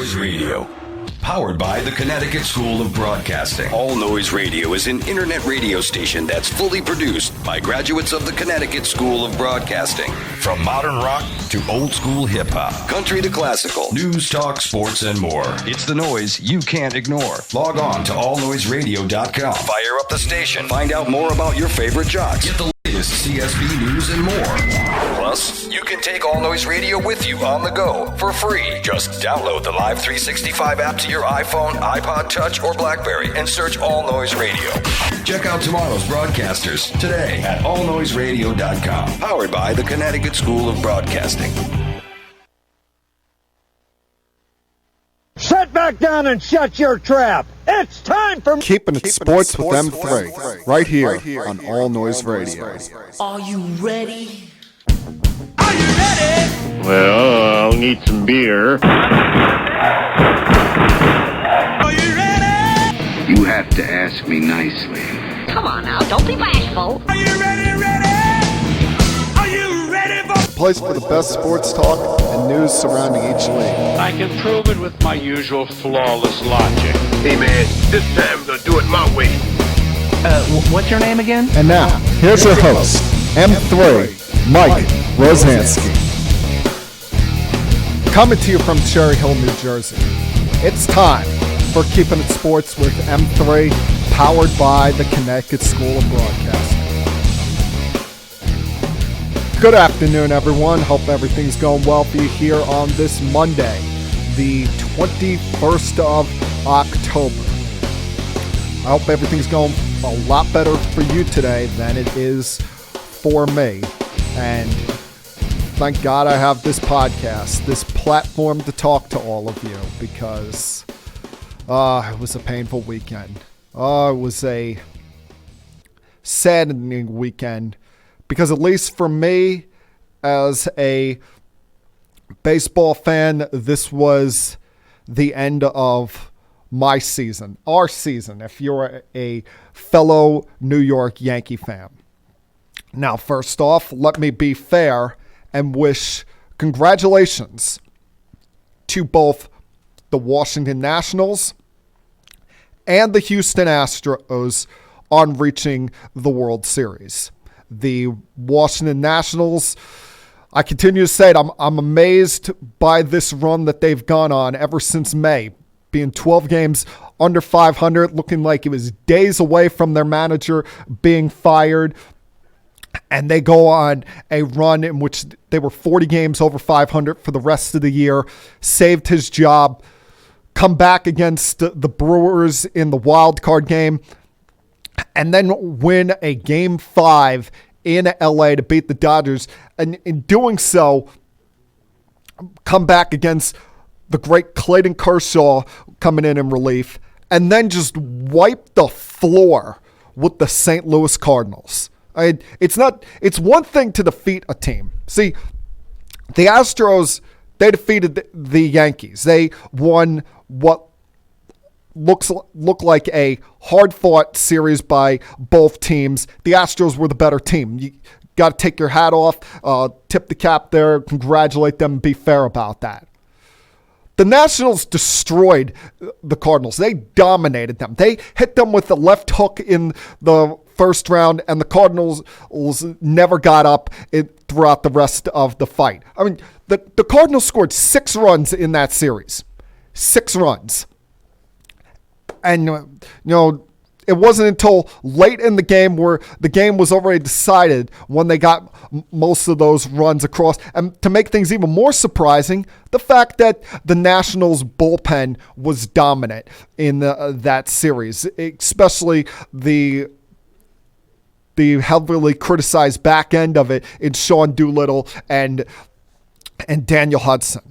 Noise Radio. Powered by the Connecticut School of Broadcasting. All Noise Radio is an internet radio station that's fully produced by graduates of the Connecticut School of Broadcasting. From modern rock to old school hip hop, country to classical, news, talk, sports, and more. It's the noise you can't ignore. Log on to allnoiseradio.com. Fire up the station. Find out more about your favorite jocks. Get the latest CSB news and more. Plus, you can take All Noise Radio with you on the go for free. Just download the Live 365 app to your iPhone, iPod Touch, or BlackBerry and search All Noise Radio. Check out tomorrow's broadcasters today at allnoiseradio.com. Powered by the Connecticut School of Broadcasting. Sit back down and shut your trap. It's time for Keeping It Sports with M3, right here on All Noise Radio. Are you ready? Are you ready? Well, I'll need some beer. Are you ready? You have to ask me nicely. Come on now, don't be bashful. Are you ready? Are you ready for Place for the best sports talk and news surrounding each league. I can prove it with my usual flawless logic. Hey man, this time I'm gonna do it my way. What's your name again? And now, here's your host, M3, Mike Rosansky. Coming to you from Cherry Hill, New Jersey. It's time for Keeping It Sports with M3, powered by the Connecticut School of Broadcasting. Good afternoon, everyone. Hope everything's going well for you here on this Monday, the 21st of October. I hope everything's going a lot better for you today than it is for me. And thank God I have this podcast, this platform to talk to all of you, because it was a painful weekend. It was a saddening weekend. Because at least for me, as a baseball fan, this was the end of my season, our season, if you're a fellow New York Yankee fan. Now, first off, let me be fair and wish congratulations to both the Washington Nationals and the Houston Astros on reaching the World Series. The Washington Nationals, I continue to say it, I'm amazed by this run that they've gone on ever since May, being 12 games under 500, looking like it was days away from their manager being fired. And they go on a run in which they were 40 games over 500 for the rest of the year, saved his job, come back against the Brewers in the wild card game, and then win a Game 5 in LA to beat the Dodgers. And in doing so, come back against the great Clayton Kershaw coming in relief, and then just wipe the floor with the St. Louis Cardinals. It's one thing to defeat a team. See, the Astros, they defeated the Yankees. They won what looked like a hard-fought series by both teams. The Astros were the better team. You got to take your hat off, tip the cap there, congratulate them, and be fair about that. The Nationals destroyed the Cardinals. They dominated them. They hit them with the left hook in the first round, and the Cardinals never got up throughout the rest of the fight. I mean, the Cardinals scored 6 runs in that series. 6 runs. And, it wasn't until late in the game where the game was already decided when they got most of those runs across. And to make things even more surprising, the fact that the Nationals bullpen was dominant in that series, especially the heavily criticized back end of it in Sean Doolittle and Daniel Hudson.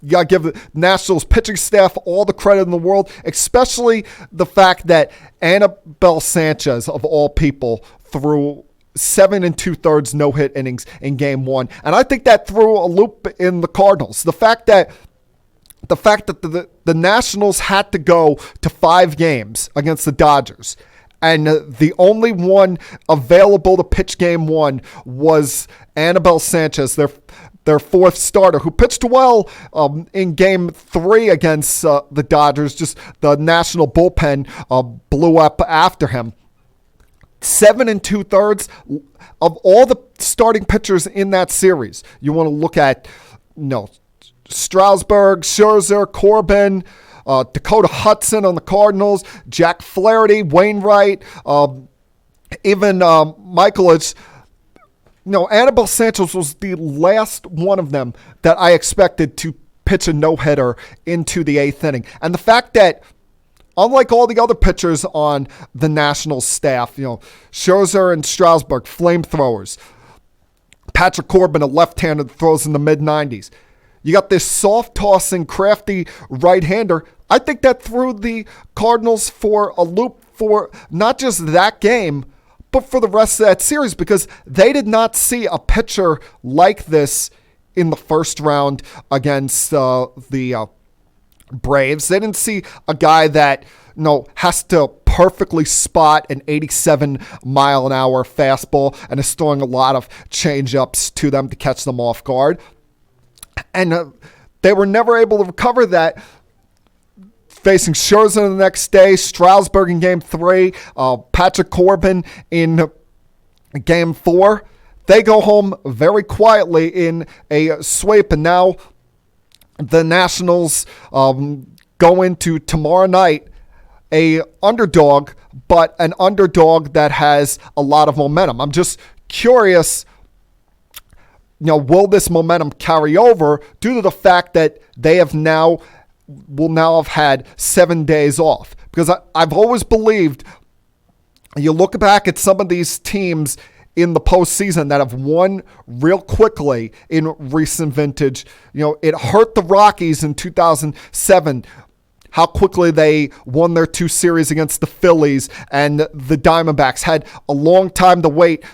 You got to give the Nationals pitching staff all the credit in the world, especially the fact that Anibal Sanchez, of all people, threw 7 2/3 no-hit innings in Game 1. And I think that threw a loop in the Cardinals. The fact that the Nationals had to go to 5 games against the Dodgers, and the only one available to pitch Game 1 was Anibal Sanchez, their their fourth starter, who pitched well in Game 3 against the Dodgers. Just the national bullpen blew up after him. 7 2/3 of all the starting pitchers in that series. You want to look at, Strasburg, Scherzer, Corbin, Dakota Hudson on the Cardinals, Jack Flaherty, Wainwright, even Michaelis. Anibal Sanchez was the last one of them that I expected to pitch a no-hitter into the 8th inning. And the fact that, unlike all the other pitchers on the Nationals staff, Scherzer and Strasburg, flamethrowers. Patrick Corbin, a left-hander that throws in the mid-90s. You got this soft-tossing, crafty right-hander. I think that threw the Cardinals for a loop for not just that game, but for the rest of that series, because they did not see a pitcher like this in the first round against the Braves. They didn't see a guy that has to perfectly spot an 87-mile-an-hour fastball and is throwing a lot of change-ups to them to catch them off guard. And they were never able to recover that. Facing Scherzer the next day, Strasburg in Game 3, Patrick Corbin in Game 4. They go home very quietly in a sweep, and now the Nationals go into tomorrow night a underdog, but an underdog that has a lot of momentum. I'm just curious, will this momentum carry over due to the fact that they will now have had 7 days off? Because I've always believed, you look back at some of these teams in the postseason that have won real quickly in recent vintage. It hurt the Rockies in 2007, how quickly they won their 2 series against the Phillies, and the Diamondbacks had a long time to wait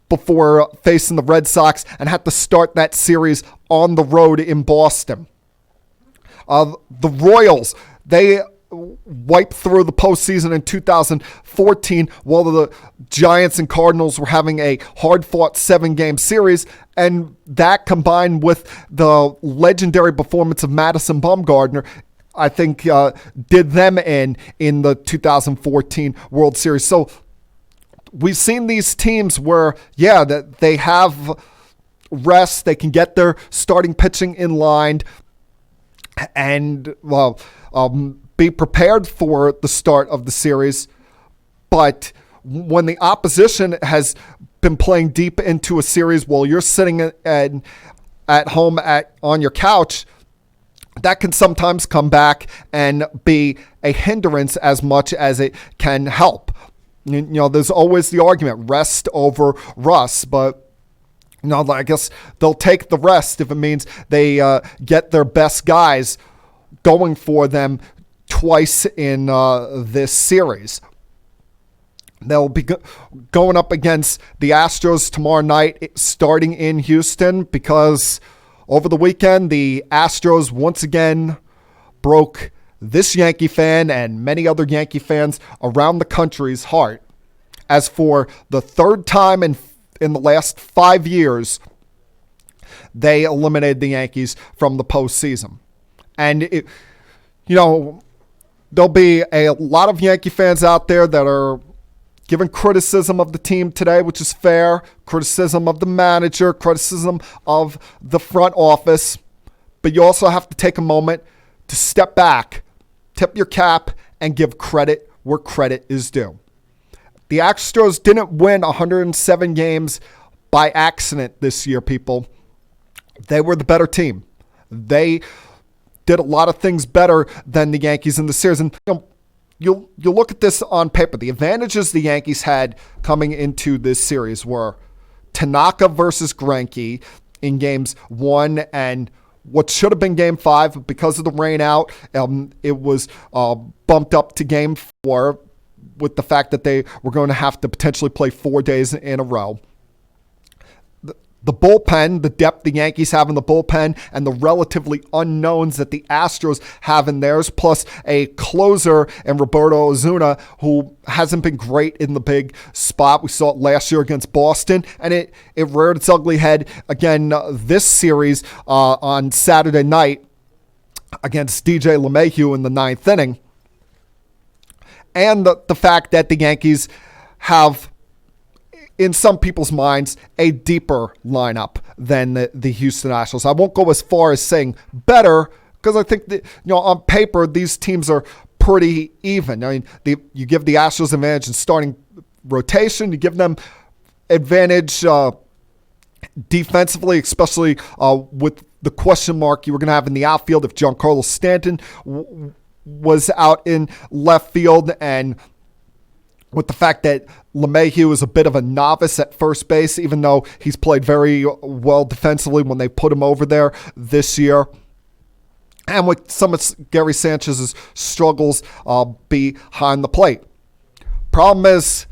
before facing the Red Sox and had to start that series on the road in Boston. The Royals, they wiped through the postseason in 2014 while the Giants and Cardinals were having a hard-fought 7-game series, and that combined with the legendary performance of Madison Bumgarner, I think did them in the 2014 World Series. So we've seen these teams where, that they have rest, they can get their starting pitching in line, and be prepared for the start of the series. But when the opposition has been playing deep into a series while you're sitting at home on your couch, that can sometimes come back and be a hindrance as much as it can help. There's always the argument, rest over rust, but I guess they'll take the rest if it means they get their best guys going for them twice in this series. They'll be going up against the Astros tomorrow night, starting in Houston, because over the weekend, the Astros once again broke this Yankee fan and many other Yankee fans around the country's heart, as for the third time in the last 5 years, they eliminated the Yankees from the postseason. And, there'll be a lot of Yankee fans out there that are giving criticism of the team today, which is fair, criticism of the manager, criticism of the front office. But you also have to take a moment to step back, tip your cap, and give credit where credit is due. The Astros didn't win 107 games by accident this year, people. They were the better team. They did a lot of things better than the Yankees in the series. And you'll look at this on paper. The advantages the Yankees had coming into this series were Tanaka versus Greinke in games 1 and what should have been game 5, because of the rain out. It was bumped up to game 4 with the fact that they were going to have to potentially play 4 days in a row. the bullpen, the depth the Yankees have in the bullpen, and the relatively unknowns that the Astros have in theirs, plus a closer in Roberto Osuna, who hasn't been great in the big spot. We saw it last year against Boston, and it reared its ugly head again this series on Saturday night against DJ LeMahieu in the 9th inning. And the fact that the Yankees have, in some people's minds, a deeper lineup than the Houston Astros. I won't go as far as saying better, because I think that, on paper, these teams are pretty even. I mean, you give the Astros advantage in starting rotation. You give them advantage defensively, especially with the question mark you were going to have in the outfield if Giancarlo Stanton was out in left field, and with the fact that LeMahieu is a bit of a novice at first base, even though he's played very well defensively when they put him over there this year. And with some of Gary Sanchez's struggles behind the plate. Problem is,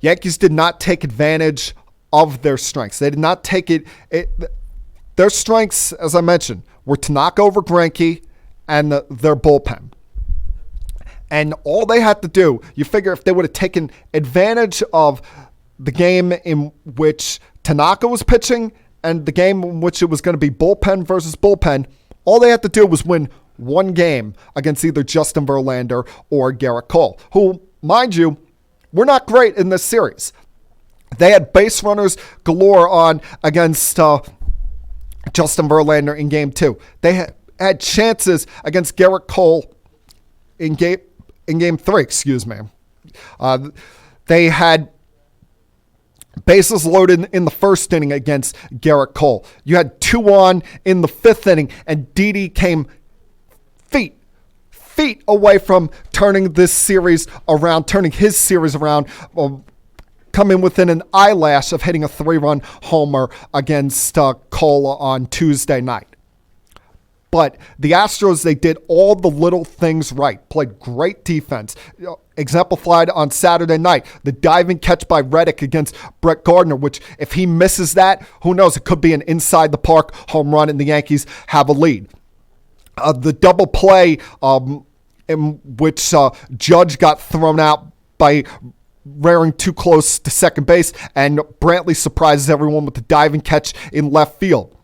Yankees did not take advantage of their strengths. They did not take it. Their strengths, as I mentioned, were Tanaka over Greinke and their bullpen. And all they had to do, you figure if they would have taken advantage of the game in which Tanaka was pitching and the game in which it was going to be bullpen versus bullpen, all they had to do was win one game against either Justin Verlander or Garrett Cole, who, mind you, were not great in this series. They had base runners galore on against Justin Verlander in Game 2. They had chances against Garrett Cole in Game 3, excuse me. They had bases loaded in the first inning against Garrett Cole. You had 2 on in the 5th inning, and Didi came feet away from turning his series around, coming within an eyelash of hitting a 3-run homer against Cole on Tuesday night. But the Astros, they did all the little things right, played great defense. Exemplified on Saturday night, the diving catch by Reddick against Brett Gardner, which if he misses that, who knows, it could be an inside the park home run and the Yankees have a lead. The double play in which Judge got thrown out by rearing too close to second base, and Brantley surprises everyone with the diving catch in left field.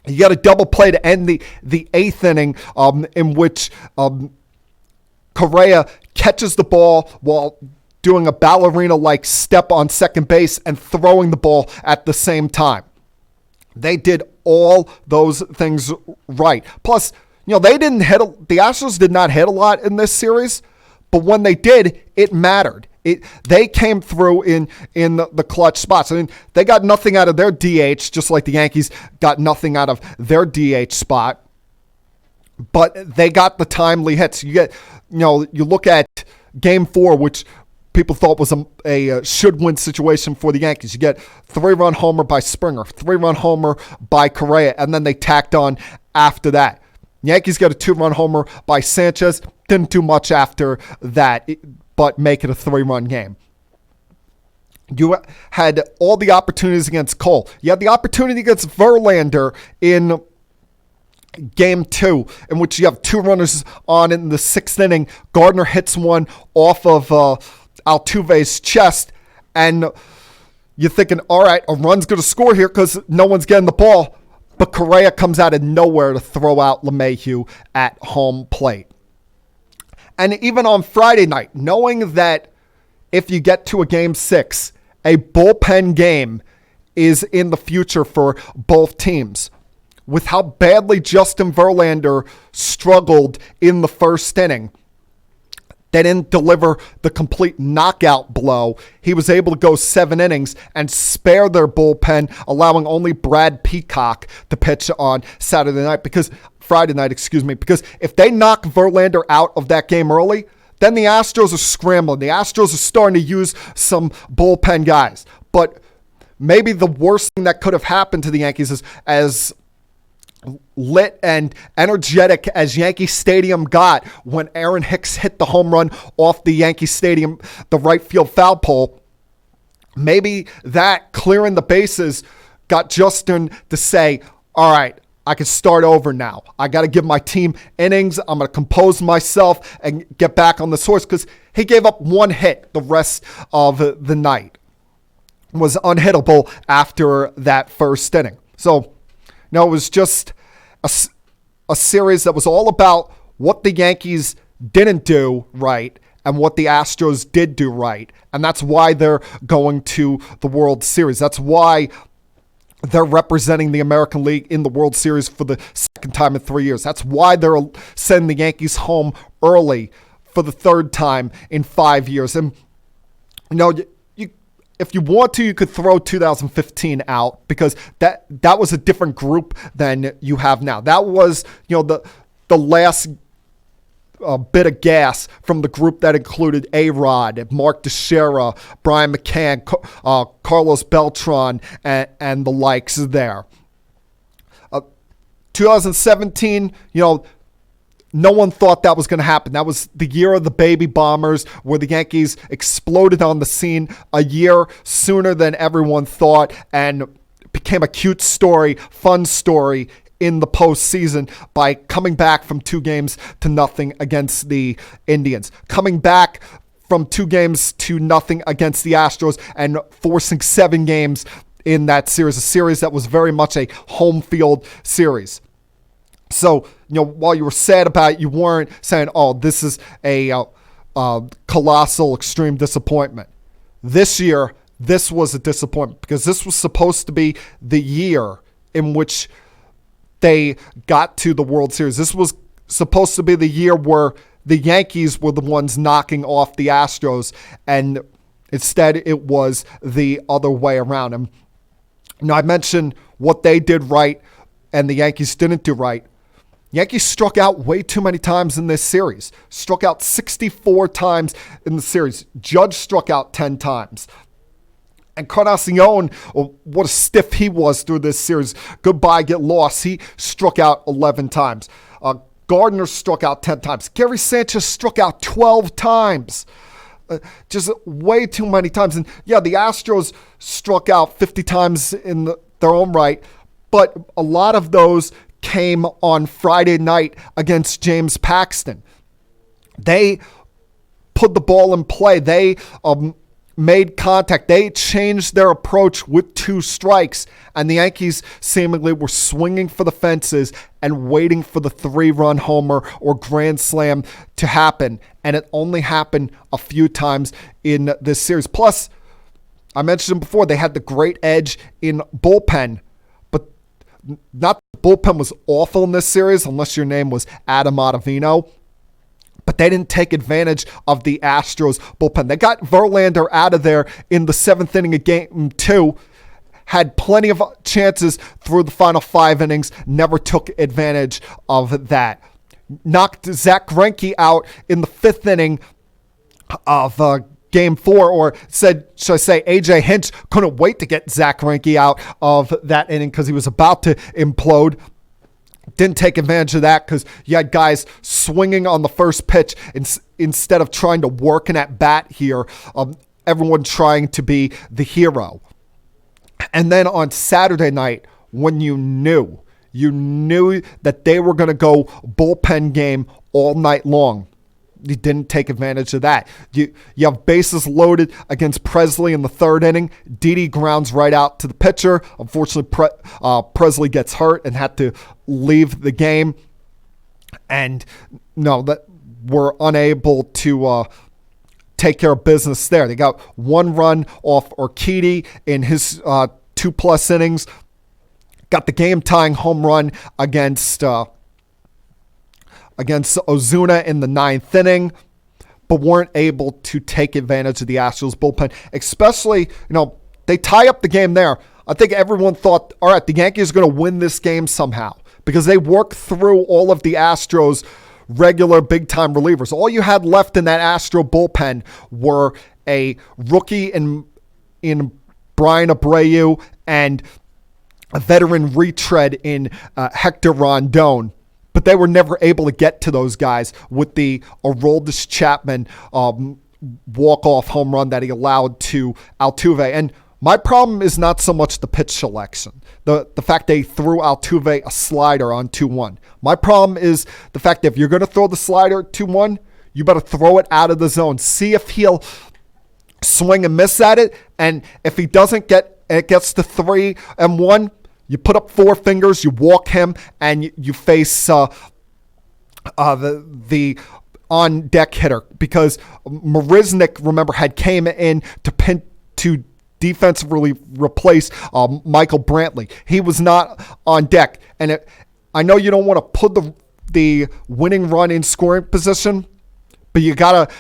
You got a double play to end the 8th inning in which Correa catches the ball while doing a ballerina-like step on second base and throwing the ball at the same time. They did all those things right. Plus, they didn't hit. The Astros did not hit a lot in this series, but when they did, it mattered. They came through in the clutch spots. I mean, they got nothing out of their DH, just like the Yankees got nothing out of their DH spot. But they got the timely hits. You look at Game 4, which people thought was a should-win situation for the Yankees. You get 3-run homer by Springer, 3-run homer by Correa, and then they tacked on after that. Yankees got a 2-run homer by Sanchez. Didn't do much after that, but make it a 3-run game. You had all the opportunities against Cole. You had the opportunity against Verlander in Game 2, in which you have 2 runners on in the 6th inning. Gardner hits one off of Altuve's chest, and you're thinking, all right, a run's going to score here because no one's getting the ball. But Correa comes out of nowhere to throw out LeMahieu at home plate. And even on Friday night, knowing that if you get to a Game 6, a bullpen game is in the future for both teams. With how badly Justin Verlander struggled in the first inning, they didn't deliver the complete knockout blow. He was able to go 7 innings and spare their bullpen, allowing only Brad Peacock to pitch on Friday night, because if they knock Verlander out of that game early, then the Astros are scrambling. The Astros are starting to use some bullpen guys. But maybe the worst thing that could have happened to the Yankees is, as lit and energetic as Yankee Stadium got when Aaron Hicks hit the home run off the Yankee Stadium, the right field foul pole, maybe that clearing the bases got Justin to say, all right, I can start over now. I got to give my team innings. I'm going to compose myself and get back on this horse, because he gave up one hit the rest of the night. Was unhittable after that first inning. So, it was just a series that was all about what the Yankees didn't do right and what the Astros did do right. And that's why they're going to the World Series. That's why they're representing the American League in the World Series for the second time in 3 years. That's why they're sending the Yankees home early for the third time in 5 years. And, if you want to, you could throw 2015 out, because that was a different group than you have now. That was, the last bit of gas from the group that included A-Rod, Mark Teixeira, Brian McCann, Carlos Beltran, and the likes there. 2017, no one thought that was going to happen. That was the year of the baby bombers, where the Yankees exploded on the scene a year sooner than everyone thought, and became a cute story, fun story in the postseason by coming back from 2-0 against the Indians, coming back from 2-0 against the Astros, and forcing 7 games in that series, a series that was very much a home field series. So, while you were sad about it, you weren't saying, oh, this is a colossal, extreme disappointment. This year, this was a disappointment, because this was supposed to be the year in which they got to the World Series. This was supposed to be the year where the Yankees were the ones knocking off the Astros, and instead it was the other way around. And I mentioned what they did right and the Yankees didn't do right. Yankees struck out way too many times in this series. Struck out 64 times in the series. Judge struck out 10 times. And Encarnacion, what a stiff he was through this series. Goodbye, get lost. He struck out 11 times. Gardner struck out 10 times. Gary Sanchez struck out 12 times. Just way too many times. And yeah, the Astros struck out 50 times in their own right, but a lot of those came on Friday night against James Paxton. They put the ball in play. They made contact. They changed their approach with 2 strikes, and the Yankees seemingly were swinging for the fences and waiting for the 3-run homer or grand slam to happen, and it only happened a few times in this series. Plus, I mentioned before, they had the great edge in bullpen, but not the bullpen was awful in this series unless your name was Adam Ottavino. But they didn't take advantage of the Astros bullpen. They got Verlander out of there in the 7th inning of game 2. Had plenty of chances through the final 5 innings. Never took advantage of that. Knocked Zach Greinke out in the 5th inning of game 4, or should I say AJ Hinch couldn't wait to get Zach Greinke out of that inning because he was about to implode. Didn't take advantage of that because you had guys swinging on the first pitch instead of trying to work an at-bat here. Everyone trying to be the hero. And then on Saturday night, when you knew that they were going to go bullpen game all night long, you didn't take advantage of that. You have bases loaded against Presley in the 3rd inning. Didi grounds right out to the pitcher. Unfortunately, Presley gets hurt and had to leave the game. And that were unable to take care of business there. They got 1 run off Urquidy in his 2+ innings. Got the game-tying home run against Ozuna in the 9th inning, but weren't able to take advantage of the Astros bullpen. Especially, they tie up the game there. I think everyone thought, all right, the Yankees are going to win this game somehow because they worked through all of the Astros' regular big-time relievers. All you had left in that Astro bullpen were a rookie in Brian Abreu and a veteran retread in Hector Rondon. But they were never able to get to those guys with the Aroldis Chapman walk-off home run that he allowed to Altuve. And My problem is not so much the pitch selection, the fact they threw Altuve a slider on 2-1. My problem is the fact that if you're going to throw the slider 2-1, you better throw it out of the zone. See if he'll swing and miss at it, and if he doesn't it gets to 3-1, you put up 4 fingers, you walk him, and you face the on-deck hitter, because Marisnick, remember, had came in to defensively replace Michael Brantley. He was not on deck, and I know you don't want to put the winning run in scoring position, but you gotta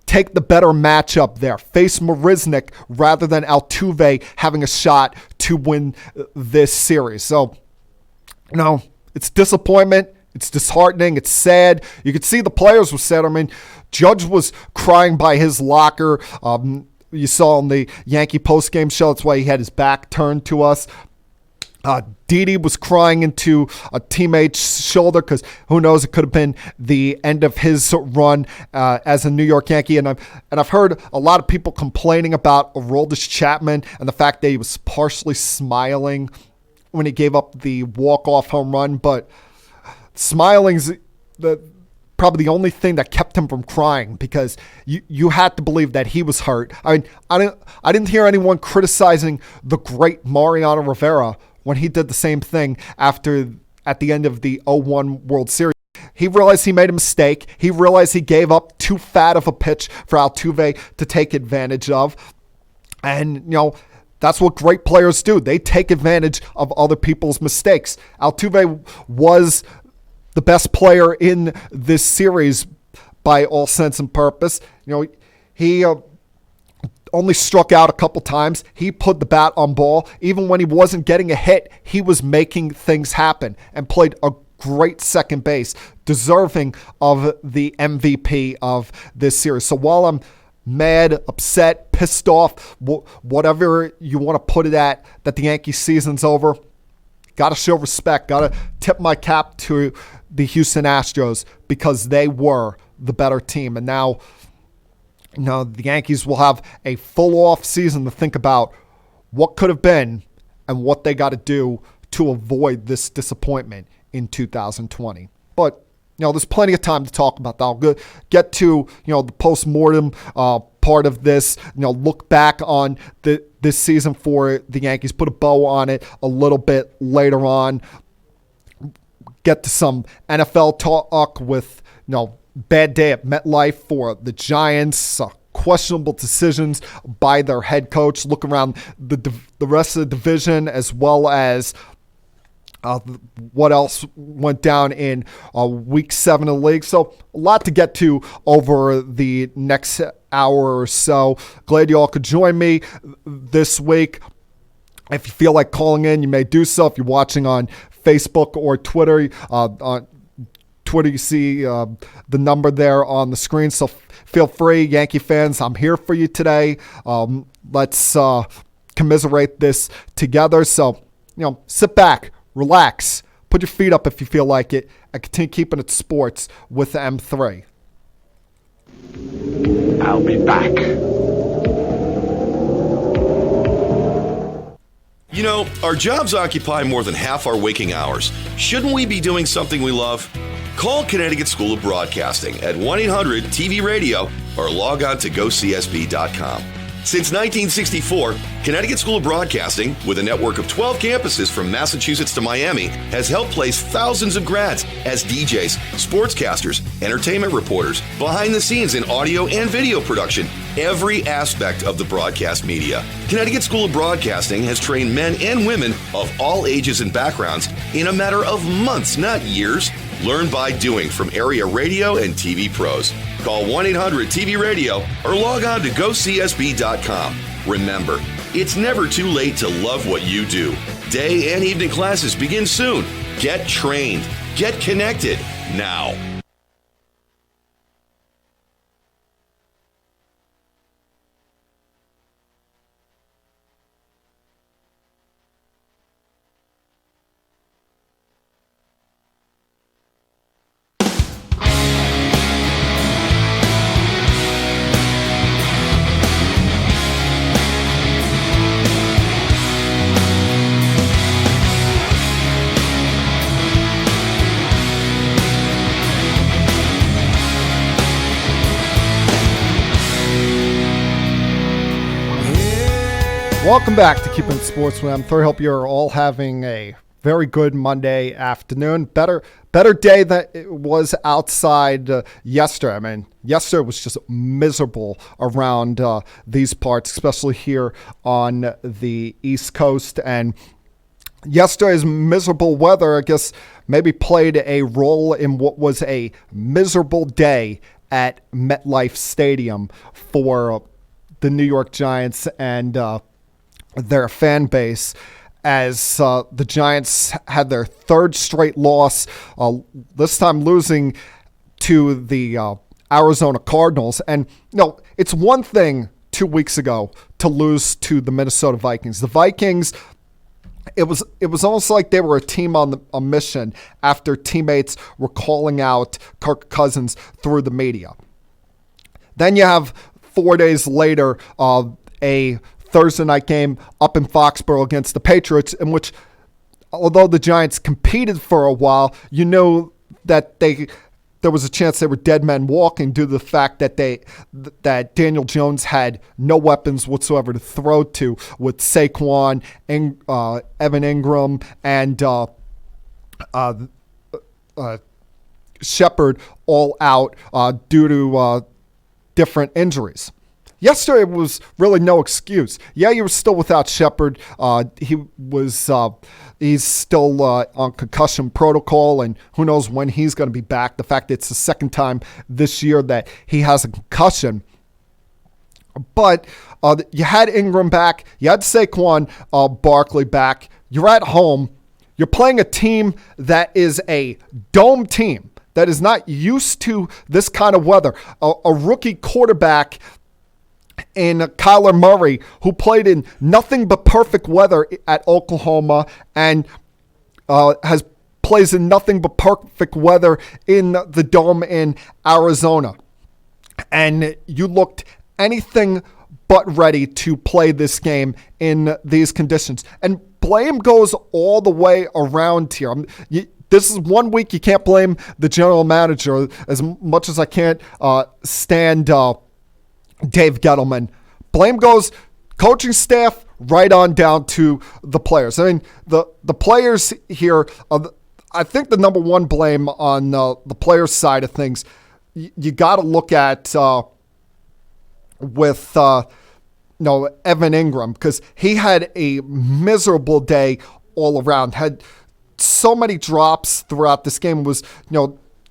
take the better matchup there. Face Marisnick rather than Altuve having a shot to win this series. So, it's disappointment. It's disheartening. It's sad. You could see the players were sad. I mean, Judge was crying by his locker. You saw on the Yankee postgame show. That's why he had his back turned to us. Didi was crying into a teammate's shoulder because who knows, it could have been the end of his run as a New York Yankee. And I've heard a lot of people complaining about Aroldis Chapman and the fact that he was partially smiling when he gave up the walk-off home run. But smiling's probably the only thing that kept him from crying, because you had to believe that he was hurt. I mean, I didn't hear anyone criticizing the great Mariano Rivera when he did the same thing at the end of the 0-1 World Series. He realized he made a mistake. He realized he gave up too fat of a pitch for Altuve to take advantage of. And, that's what great players do. They take advantage of other people's mistakes. Altuve was the best player in this series by all sense and purpose. He only struck out a couple times. He put the bat on ball. Even when he wasn't getting a hit, he was making things happen and played a great second base, deserving of the MVP of this series. So while I'm mad, upset, pissed off, whatever you want to put it at, that the Yankee season's over, got to show respect. Got to tip my cap to the Houston Astros, because they were the better team. And now, the Yankees will have a full off season to think about what could have been and what they got to do to avoid this disappointment in 2020. But, there's plenty of time to talk about that. I'll get to, the postmortem part of this, look back on this season for the Yankees, put a bow on it a little bit later on, get to some NFL talk with, bad day at MetLife for the Giants, questionable decisions by their head coach, look around the rest of the division, as well as what else went down in week 7 of the league. So a lot to get to over the next hour or so. Glad you all could join me this week. If you feel like calling in, you may do so. If you're watching on Facebook or Twitter, on Twitter you see the number there on the screen. So feel free, Yankee fans. I'm here for you today. Let's commiserate this together. So, sit back, relax, put your feet up if you feel like it, and continue keeping it sports with the M3. I'll be back. Our jobs occupy more than half our waking hours. Shouldn't we be doing something we love? Call Connecticut School of Broadcasting at 1-800-TV-RADIO or log on to gocsb.com. Since 1964, Connecticut School of Broadcasting, with a network of 12 campuses from Massachusetts to Miami, has helped place thousands of grads as DJs, sportscasters, entertainment reporters, behind the scenes in audio and video production, every aspect of the broadcast media. Connecticut School of Broadcasting has trained men and women of all ages and backgrounds in a matter of months, not years. Learn by doing from area radio and TV pros. Call 1-800-TV-RADIO or log on to gocsb.com. Remember, it's never too late to love what you do. Day and evening classes begin soon. Get trained. Get connected now. Welcome back to Keeping It Sports with M3. Hope you're all having a very good Monday afternoon. Better day than it was outside yesterday. I mean, yesterday was just miserable around these parts, especially here on the East Coast. And yesterday's miserable weather, I guess, maybe played a role in what was a miserable day at MetLife Stadium for the New York Giants and their fan base, as the Giants had their third straight loss, this time losing to the Arizona Cardinals. And, it's one thing 2 weeks ago to lose to the Minnesota Vikings. The Vikings, it was almost like they were a team on a mission after teammates were calling out Kirk Cousins through the media. Then you have 4 days later a Thursday night game up in Foxborough against the Patriots, in which, although the Giants competed for a while, you know that there was a chance they were dead men walking due to the fact that that Daniel Jones had no weapons whatsoever to throw to, with Saquon, Evan Ingram, and Shepard all out due to different injuries. Yesterday was really no excuse. Yeah, you were still without Shepard. He's still on concussion protocol, and who knows when he's going to be back. The fact that it's the second time this year that he has a concussion. But you had Ingram back. You had Saquon Barkley back. You're at home. You're playing a team that is a dome team that is not used to this kind of weather. A rookie quarterback in Kyler Murray, who played in nothing but perfect weather at Oklahoma and plays in nothing but perfect weather in the Dome in Arizona. And you looked anything but ready to play this game in these conditions. And blame goes all the way around here. This is 1 week you can't blame the general manager, as much as I can't stand Dave Gettleman. Blame goes coaching staff right on down to the players. I mean, the players here, I think the number one blame on the players' side of things, you got to look at with Evan Ingram, because he had a miserable day all around. Had so many drops throughout this game. Was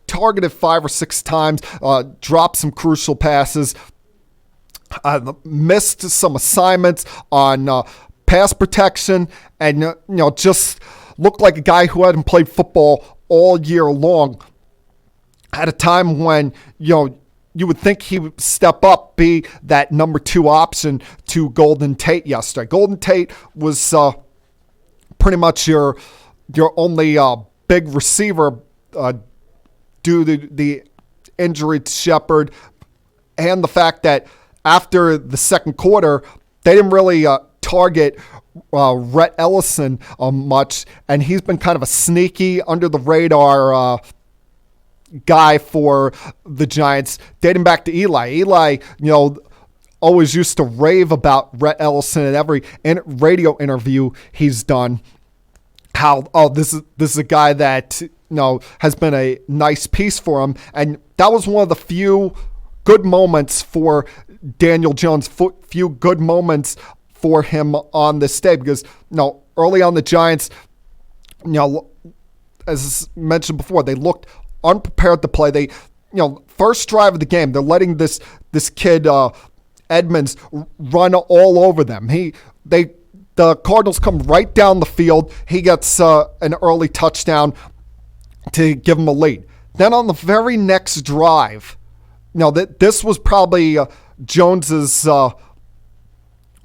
targeted 5 or 6 times, dropped some crucial passes. Missed some assignments on pass protection, and just looked like a guy who hadn't played football all year long. At a time when you would think he would step up, be that number 2 option to Golden Tate yesterday. Golden Tate was pretty much your only big receiver due to the injury to Shepard, and the fact that after the second quarter, they didn't really target Rhett Ellison much, and he's been kind of a sneaky, under-the-radar guy for the Giants, dating back to Eli. Eli, always used to rave about Rhett Ellison in every radio interview he's done. How, this is a guy that has been a nice piece for him, and that was one of the few good moments for Daniel Jones, few good moments for him on this day, because early on the Giants, as mentioned before, they looked unprepared to play. They, first drive of the game, they're letting this kid Edmonds run all over them. The Cardinals come right down the field. He gets an early touchdown to give him a lead. Then on the very next drive, this was probably Jones's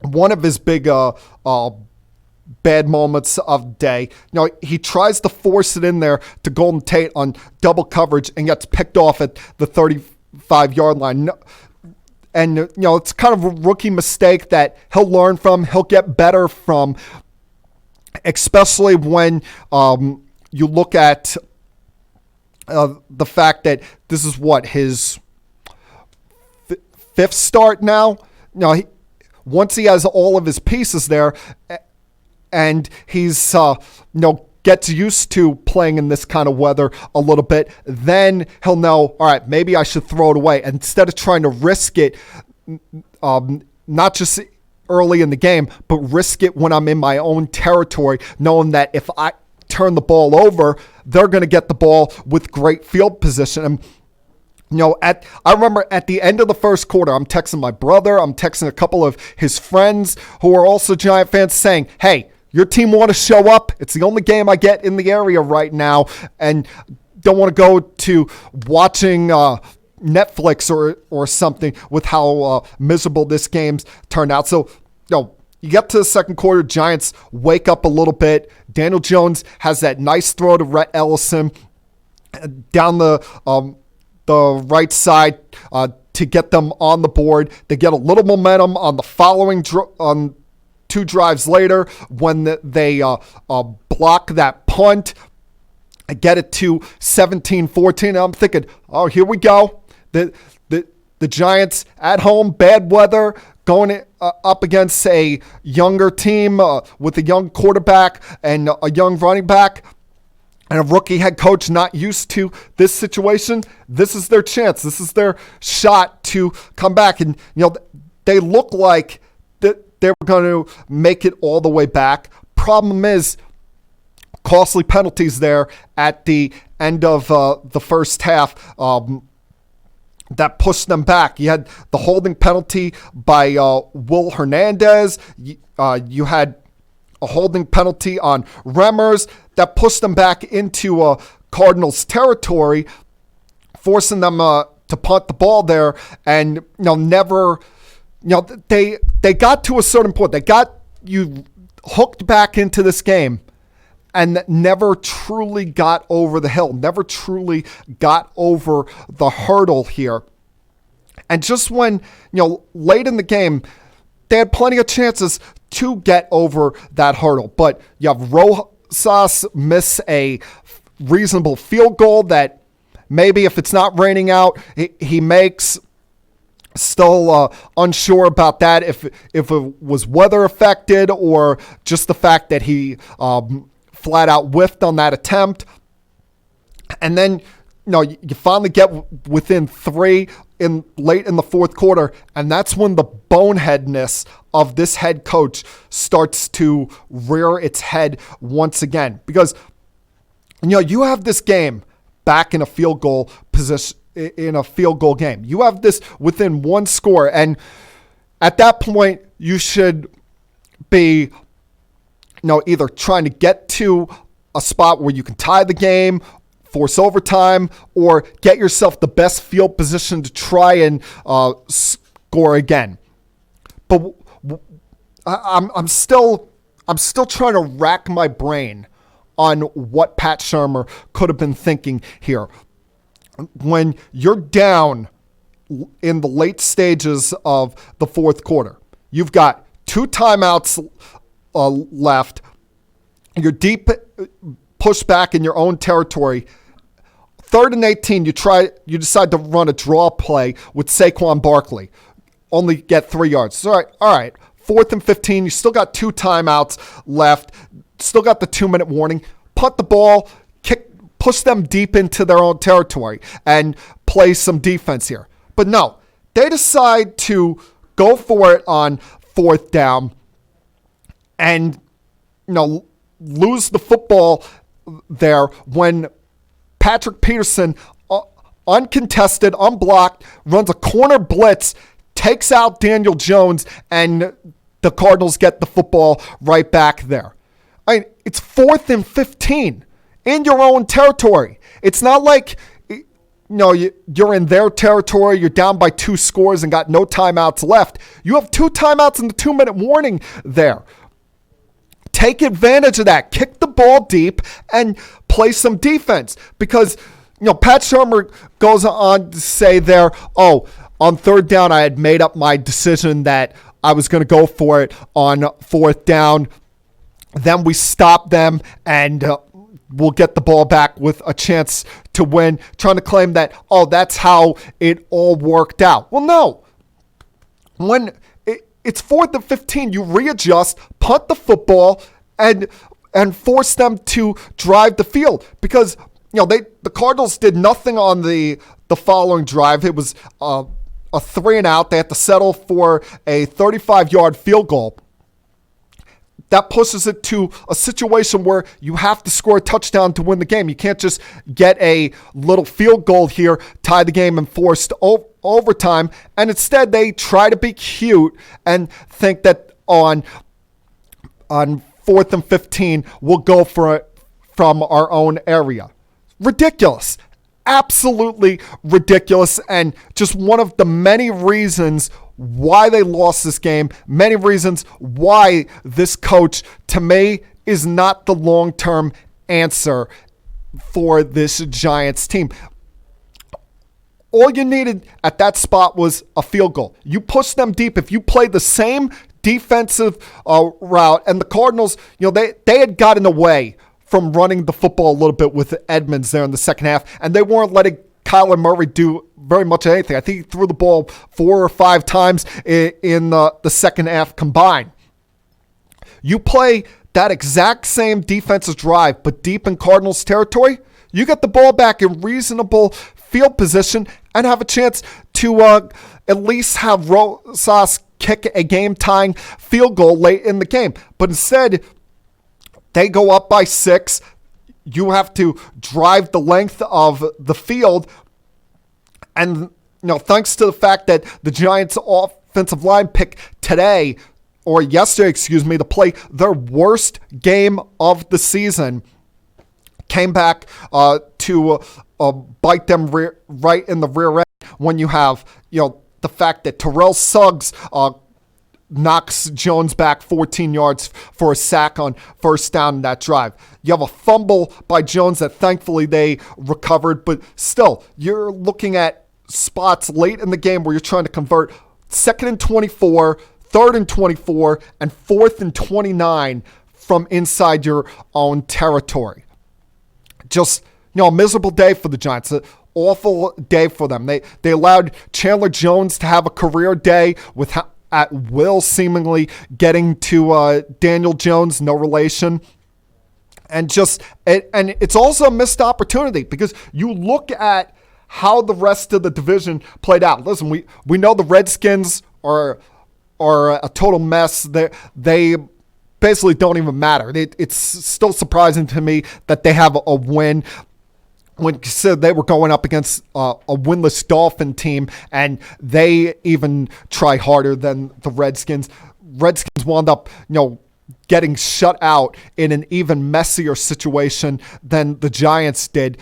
one of his big bad moments of the day. He tries to force it in there to Golden Tate on double coverage and gets picked off at the 35-yard line. And, it's kind of a rookie mistake that he'll learn from, he'll get better from, especially when you look at the fact that this is his fifth start now. once he has all of his pieces there and he's, gets used to playing in this kind of weather a little bit, then he'll know, all right, maybe I should throw it away. Instead of trying to risk it, not just early in the game, but risk it when I'm in my own territory, knowing that if I turn the ball over, they're going to get the ball with great field position. And I remember at the end of the first quarter, I'm texting my brother, I'm texting a couple of his friends who are also Giant fans saying, hey, your team want to show up? It's the only game I get in the area right now, and don't want to go to watching Netflix or something with how miserable this game's turned out. So, you get to the second quarter, Giants wake up a little bit. Daniel Jones has that nice throw to Rhett Ellison down the right side to get them on the board. They get a little momentum on the following on 2 drives later when they block that punt. I get it to 17-14. I'm thinking, oh, here we go. The Giants at home, bad weather, going up against a younger team with a young quarterback and a young running back and a rookie head coach not used to this situation. This is their chance. This is their shot to come back. And, they look like they were going to make it all the way back. Problem is, costly penalties there at the end of the first half that pushed them back. You had the holding penalty by Will Hernandez. You had a holding penalty on Remmers that pushed them back into Cardinals territory, forcing them to punt the ball there and never. They got to a certain point. They got you hooked back into this game and never truly got over the hill, never truly got over the hurdle here. And just when, late in the game, they had plenty of chances to get over that hurdle. But you have Rosas miss a reasonable field goal that maybe if it's not raining out, he makes. Still unsure about that, if it was weather affected or just the fact that he flat out whiffed on that attempt. And then, you finally get within 3 late in the fourth quarter, and that's when the boneheadness of this head coach starts to rear its head once again. Because, you have this game back in a field goal position, in a field goal game. You have this within 1 score, and at that point, you should be, either trying to get to a spot where you can tie the game, force overtime, or get yourself the best field position to try and score again. But I'm still trying to rack my brain on what Pat Shurmur could have been thinking here. When you're down in the late stages of the fourth quarter, you've got 2 timeouts left. You're deep, pushed back in your own territory. 3rd and 18, you decide to run a draw play with Saquon Barkley. Only get 3 yards. All right. 4th and 15, you still got 2 timeouts left. Still got the 2-minute warning. Punt the ball, push them deep into their own territory and play some defense here. But no, they decide to go for it on 4th down and, lose the football there when Patrick Peterson, uncontested, unblocked, runs a corner blitz, takes out Daniel Jones, and the Cardinals get the football right back there. It's 4th and 15 in your own territory. It's not like, you're in their territory, you're down by 2 scores and got no timeouts left. You have 2 timeouts and the 2-minute warning there. Take advantage of that. Kick the ball deep and play some defense. Because, Pat Shurmur goes on to say there, on 3rd down, I had made up my decision that I was going to go for it on 4th down. Then we stop them and we'll get the ball back with a chance to win. Trying to claim that, that's how it all worked out. Well, no. When It's 4th and 15. You readjust, punt the football, and force them to drive the field because the Cardinals did nothing on the following drive. It was a 3-and-out. They had to settle for a 35-yard field goal. That pushes it to a situation where you have to score a touchdown to win the game. You can't just get a little field goal here, tie the game, and force overtime. And instead, they try to be cute and think that on 4th and 15, we'll go for it from our own area. Ridiculous. Absolutely ridiculous. And just one of the many reasons why they lost this game, many reasons why this coach, to me, is not the long-term answer for this Giants team. All you needed at that spot was a field goal. You pushed them deep. If you played the same defensive route, and the Cardinals, they had gotten away from running the football a little bit with Edmonds there in the second half, and they weren't letting Kyler Murray do very much of anything. I think he threw the ball 4 or 5 times in the second half combined. You play that exact same defensive drive, but deep in Cardinals territory, you get the ball back in reasonable field position and have a chance to at least have Rosas kick a game-tying field goal late in the game. But instead, they go up by 6. You have to drive the length of the field. And, thanks to the fact that the Giants offensive line picked yesterday, to play their worst game of the season, came back to bite them right in the rear end when you have, the fact that Terrell Suggs knocks Jones back 14 yards for a sack on first down in that drive. You have a fumble by Jones that thankfully they recovered, but still, you're looking at spots late in the game where you're trying to convert 2nd and 24, 3rd and 24, and 4th and 29 from inside your own territory. Just, a miserable day for the Giants. An awful day for them. They allowed Chandler Jones to have a career day at will, seemingly getting to Daniel Jones, no relation. And it's also a missed opportunity because you look at how the rest of the division played out. Listen, we know the Redskins are a total mess. They basically don't even matter. It's still surprising to me that they have a win when considered they were going up against a winless Dolphin team, and they even try harder than the Redskins. Redskins wound up, getting shut out in an even messier situation than the Giants did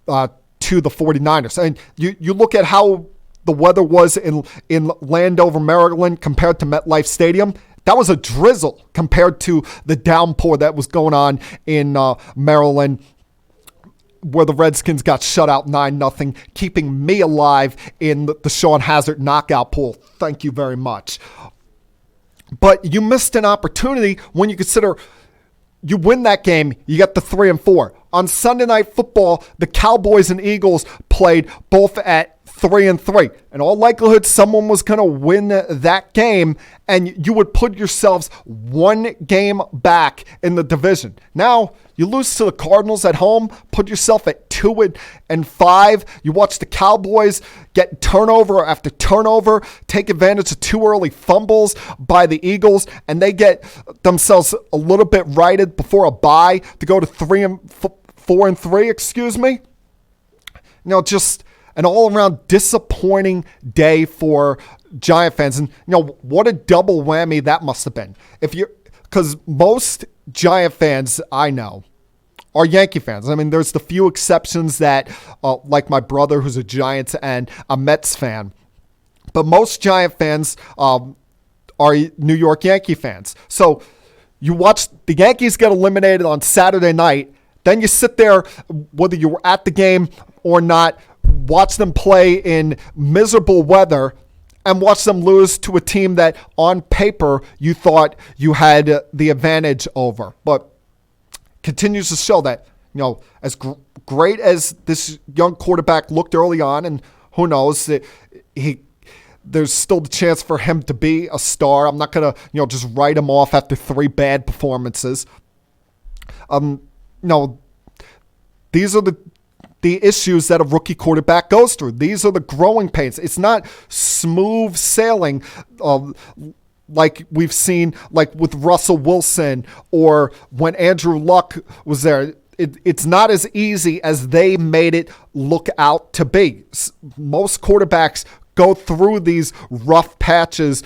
to the 49ers. And you look at how the weather was in Landover, Maryland compared to MetLife Stadium. That was a drizzle compared to the downpour that was going on in Maryland, where the Redskins got shut out 9-0, keeping me alive in the Sean Hazard knockout pool. Thank you very much. But you missed an opportunity when you consider you win that game, you get the 3-4. On Sunday Night Football, the Cowboys and Eagles played both at 3-3. In all likelihood, someone was going to win that game, and you would put yourselves one game back in the division. Now, you lose to the Cardinals at home, put yourself at 2-5. You watch the Cowboys get turnover after turnover, take advantage of 2 early fumbles by the Eagles, and they get themselves a little bit righted before a bye to go to 4-3. Just an all-around disappointing day for Giant fans. And, what a double whammy that must have been. Because most Giant fans I know are Yankee fans. I mean, there's the few exceptions that, like my brother who's a Giants and a Mets fan. But most Giant fans are New York Yankee fans. So you watch the Yankees get eliminated on Saturday night. Then you sit there, whether you were at the game or not, watch them play in miserable weather and watch them lose to a team that on paper you thought you had the advantage over. But continues to show that, as great as this young quarterback looked early on, and who knows, there's still the chance for him to be a star. I'm not going to, just write him off after 3 bad performances. These are the issues that a rookie quarterback goes through. These are the growing pains. It's not smooth sailing like we've seen like with Russell Wilson or when Andrew Luck was there. It's not as easy as they made it look out to be. Most quarterbacks go through these rough patches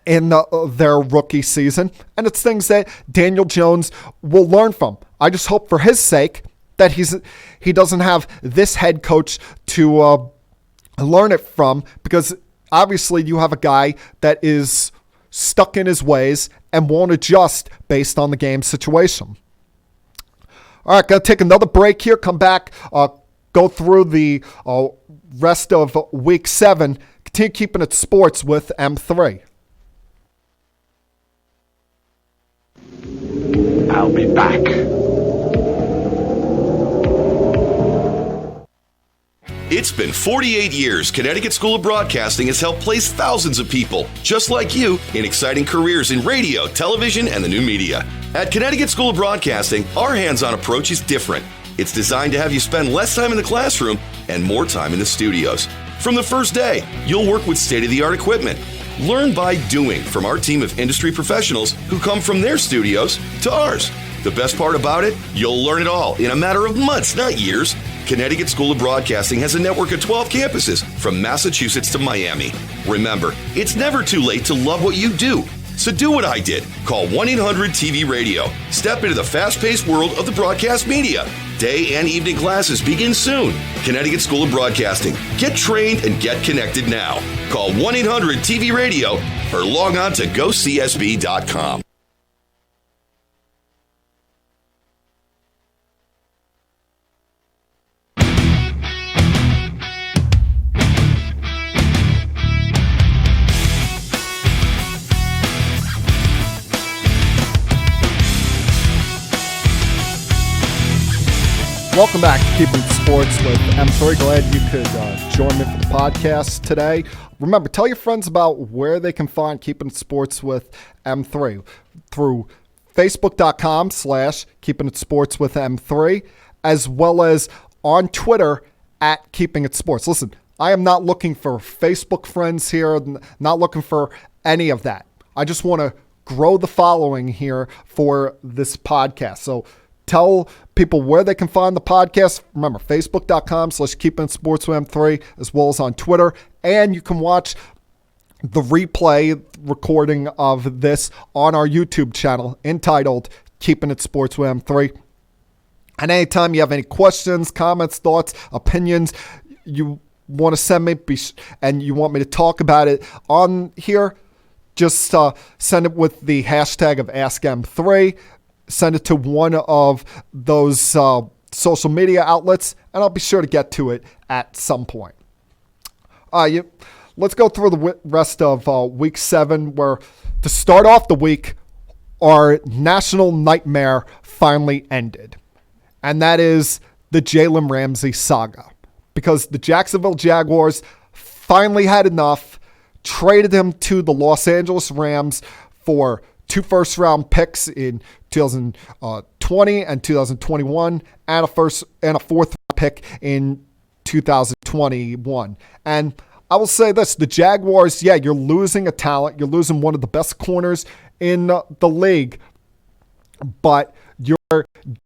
in their rookie season, and it's things that Daniel Jones will learn from. I just hope for his sake that he doesn't have this head coach to learn it from, because obviously you have a guy that is stuck in his ways and won't adjust based on the game situation. All right, going to take another break here, come back, go through the rest of Week 7, continue keeping it sports with M3. I'll be back. It's been 48 years Connecticut School of Broadcasting has helped place thousands of people, just like you, in exciting careers in radio, television, and the new media. At Connecticut School of Broadcasting, our hands-on approach is different. It's designed to have you spend less time in the classroom and more time in the studios. From the first day, you'll work with state-of-the-art equipment. Learn by doing from our team of industry professionals who come from their studios to ours. The best part about it, you'll learn it all in a matter of months, not years. Connecticut School of Broadcasting has a network of 12 campuses from Massachusetts to Miami. Remember, it's never too late to love what you do. So do what I did. Call 1-800-TV-RADIO. Step into the fast-paced world of the broadcast media. Day and evening classes begin soon. Connecticut School of Broadcasting. Get trained and get connected now. Call 1-800-TV-RADIO or log on to GoCSB.com. Welcome back to Keeping Sports with M3. Glad you could join me for the podcast today. Remember, tell your friends about where they can find Keeping Sports with M3 through Facebook.com/Keeping It Sports with M3, as well as on Twitter at Keeping It Sports. Listen, I am not looking for Facebook friends here, not looking for any of that. I just want to grow the following here for this podcast. So tell people where they can find the podcast. Remember, Facebook.com/Keeping It Sports with M3, as well as on Twitter. And you can watch the replay recording of this on our YouTube channel entitled Keeping It Sports with M3. And anytime you have any questions, comments, thoughts, opinions, you want to send me and you want me to talk about it on here, just send it with the hashtag of AskM3. Send it to one of those social media outlets, and I'll be sure to get to it at some point. Let's go through the rest of Week 7, where to start off the week, our national nightmare finally ended. And that is the Jalen Ramsey saga. Because the Jacksonville Jaguars finally had enough, traded him to the Los Angeles Rams for 2 first-round picks in 2020 and 2021, and a fourth-round pick in 2021. And I will say this: the Jaguars, you're losing a talent, you're losing one of the best corners in the league, but you're